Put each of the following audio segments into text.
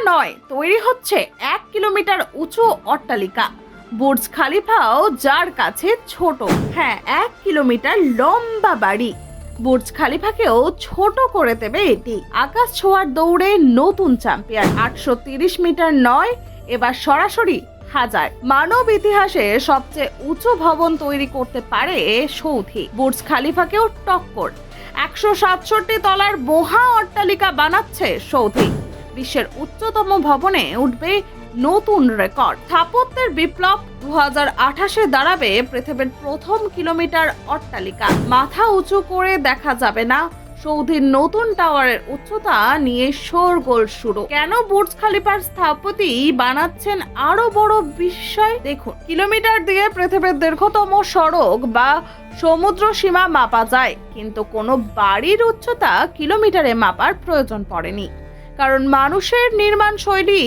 নয়, তৈরি হচ্ছে 1 কিলোমিটার উঁচু অট্টালিকা। বুর্জ খালিফাও যার কাছে ছোট, হ্যাঁ 1 কিলোমিটার লম্বা বাড়ি। বুর্জ খালিফাকেও ছোট করে দেবে এটি। আকাশ ছোঁয়ার দৌড়ে নতুন চ্যাম্পিয়ন। 830 মিটার নয়, এবার সরাসরি 1000। মানব ইতিহাসে সবচেয়ে উঁচু ভবন তৈরি করতে পারে সৌদি। বুর্জ খালিফাকেও টক্কর। 167 তলার মহা অট্টালিকা বানাচ্ছে সৌদি। বিশ্বের উচ্চতম ভবনে উঠবে নতুন রেকর্ড। স্থাপত্যের বিপ্লব 2028-এ দাঁড়াবে পৃথিবীর প্রথম কিলোমিটার অট্টালিকা। মাথা উঁচু করে দেখা যাবে না। সৌদির নতুন টাওয়ারের উচ্চতা নিয়ে শোরগোল শুরু। কেন বুর্জ খালিফার স্থপতি বানাচ্ছেন আরো বড় বিষয়? দেখুন, কিলোমিটার দিয়ে পৃথিবীর দীর্ঘতম সড়ক বা সমুদ্র সীমা মাপা যায়, কিন্তু কোনো বাড়ির উচ্চতা কিলোমিটারে মাপার প্রয়োজন পড়েনি, কারণ মানুষের নির্মাণ শৈলী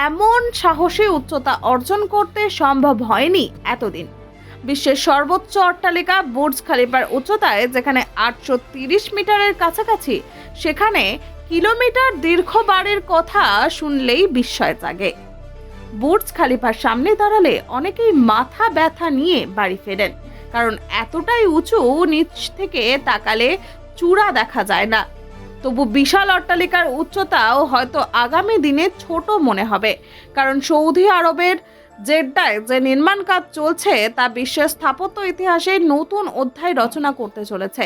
এমন সাহসী উচ্চতা অর্জন করতে সম্ভব হয়নি এতদিন। বিশ্বের সর্বোচ্চ অট্টালিকা বুর্জ খালিফার উচ্চতায় যেখানে 830 মিটারের কাছাকাছি, সেখানে কিলোমিটার দীর্ঘ বাড়ির কথা শুনলেই বিস্ময় জাগে। বুর্জ খালিফার সামনে দাঁড়ালে অনেকেই মাথা ব্যথা নিয়ে বাড়ি ফেরেন, কারণ এতটাই উঁচু, নিচ থেকে তাকালে চূড়া দেখা যায় না। তবু বিশাল অট্টালিকার উচ্চতাও হয়তো আগামী দিনে ছোট মনে হবে, কারণ সৌদি আরবের জেদ্দায় যে নির্মাণ কাজ চলছে তা বিশ্বের স্থাপত্য ইতিহাসে নতুন অধ্যায় রচনা করতে চলেছে।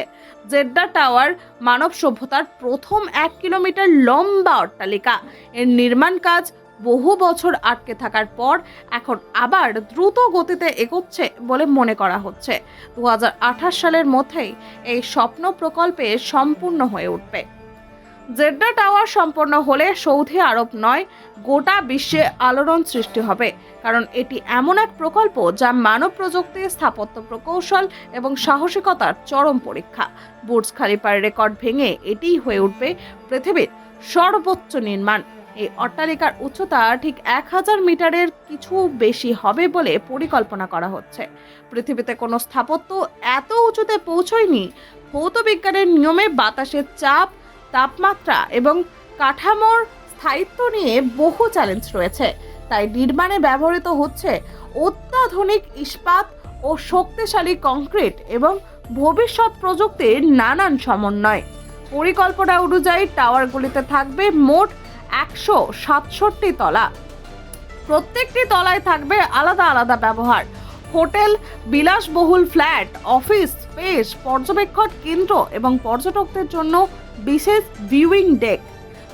জেদ্দা টাওয়ার মানব সভ্যতার প্রথম 1 কিলোমিটার লম্বা অট্টালিকা। এর নির্মাণ কাজ বহু বছর আটকে থাকার পর এখন আবার দ্রুত গতিতে এগোচ্ছে বলে মনে করা হচ্ছে। 2028 সালের মধ্যেই এই স্বপ্ন প্রকল্পে সম্পূর্ণ হয়ে উঠবে। জেদ্দা টাওয়ার সম্পন্ন হলে সৌদি আরব নয়, গোটা বিশ্বে আলোড়ন সৃষ্টি হবে, কারণ এটি এমন এক প্রকল্প যা মানব প্রযুক্তি, স্থাপত্য প্রকৌশল এবং সাহসিকতার চরম পরীক্ষা। বুর্জ খালিফার রেকর্ড ভেঙে এটিই হয়ে উঠবে পৃথিবীর সর্বোচ্চ নির্মাণ। এই অট্টালিকার উচ্চতা ঠিক 1000 মিটারের কিছু বেশি হবে বলে পরিকল্পনা করা হচ্ছে। পৃথিবীতে কোনো স্থাপত্য এত উঁচুতে পৌঁছয়নি। ভৌত বিজ্ঞানের নিয়মে বাতাসের চাপ, তাপমাত্রা এবং কাঠামোর স্থায়িত্ব নিয়ে বহু চ্যালেঞ্জ রয়েছে, তাই নির্মাণে ব্যবহৃত হচ্ছে অত্যাধুনিক ইস্পাত ও শক্তিশালী কংক্রিট এবং ভবিষ্যৎ প্রযুক্তির নানান সমন্বয়। পরিকল্পনা অনুযায়ী টাওয়ারগুলিতে থাকবে মোট 167 তলা। প্রত্যেকটি তলায় থাকবে আলাদা আলাদা ব্যবহার: হোটেল, বিলাসবহুল ফ্ল্যাট, অফিস স্পেস, পর্যবেক্ষণ কেন্দ্র এবং পর্যটকদের জন্য বিশেষ ভিউইং ডেক।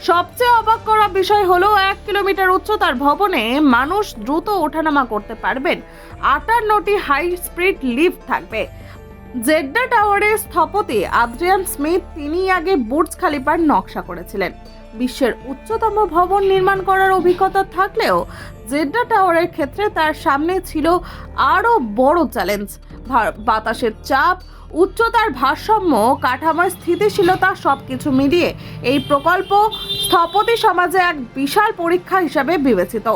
সবচেয়ে অবাক করা বিষয় হলো 1 কিলোমিটার উচ্চতার ভবনে মানুষ দ্রুত ওঠানামা করতে পারবেন। 58টি হাই স্পিড লিফট থাকবে। জেদ্দা টাওয়ারের স্থপতি আদ্রিয়ান স্মিথ, তিনি আগে বুর্জ খালিফার নকশা করেছিলেন। বিশ্বের উচ্চতম ভবন নির্মাণ করার অভিজ্ঞতা থাকলেও জেদ্দা টাওয়ারের ক্ষেত্রে তার সামনে ছিল আরও বড় চ্যালেঞ্জ। বাতাসের চাপ, উচ্চতার ভারসাম্য, কাঠামোর স্থিতিশীলতা সবকিছু মিলিয়ে এই প্রকল্প স্থপতি সমাজে এক বিশাল পরীক্ষা হিসাবে বিবেচিত।